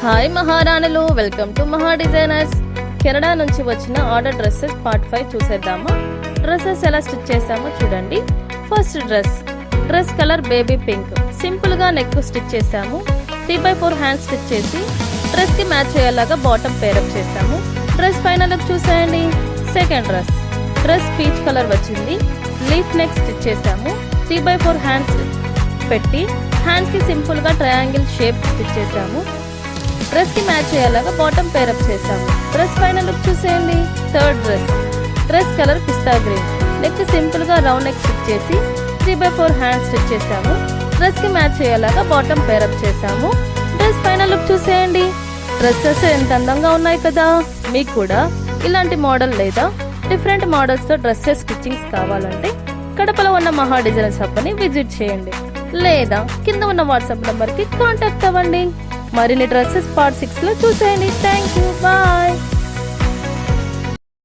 Hi మహారాణులు, welcome to మహా designers. Canada నుంచి వచ్చిన ఆర్డర్ డ్రెస్సెస్ పార్ట్ 5 చూసేద్దామా. డ్రెస్సెస్ ఎలా స్టిచ్ చేసామో చూడండి. First dress colour baby pink. Simple గా నెక్ స్టిచ్ చేసాము. 3/4 హ్యాండ్ స్టిచ్ చేసి డ్రెస్ కి మ్యాచ్ అయ్యేలాగా బాటమ్ పేరప్ చేసాము. డ్రెస్ పైన లుక్ చూసేయండి. సెకండ్ డ్రెస్ పీచ్ కలర్ వచ్చింది. లీఫ్ నెక్ స్టిచ్ చేసాము. 3/4 హ్యాండ్స్ పెట్టి హ్యాండ్స్ కి సింపుల్ గా ట్రయాంగిల్ షేప్ స్టిచ్ చేసాము. డ్రెస్ కి మ్యాచ్ అయ్యేలాగా బాటమ్ పేరప్ చేసాము. డ్రెస్ పైన లుక్ చూసేయండి. థర్డ్ డ్రెస్ కలర్ పిస్తా గ్రీన్. నెక్ సింపుల్ గా రౌండ్ నెక్ స్టిచ్ చేసి 3/4 హ్యాండ్ స్టిచ్ చేసాము. డ్రెస్ కి మ్యాచ్ అయ్యేలాగా బాటమ్ పేరప్ చేసాము. డ్రెస్ పైన లుక్ చూసేయండి. డ్రెస్సెస్ ఎంత అందంగా ఉన్నాయి కదా. మీకు కూడా ఇలాంటి మోడల్ లేదా డిఫరెంట్ మోడల్స్ తో డ్రెస్సెస్ స్టిచ్చింగ్స్ కావాలంటే కడపలో ఉన్న మహా డిజైనర్స్ హబ్ ని విజిట్ చేయండి, లేదా కింద ఉన్న వాట్సాప్ నంబర్ కి కాంటాక్ట్ అవ్వండి. మరిన్ని డ్రెస్సెస్ పార్ట్ 6 లో చూసేయండి. Thank you, bye.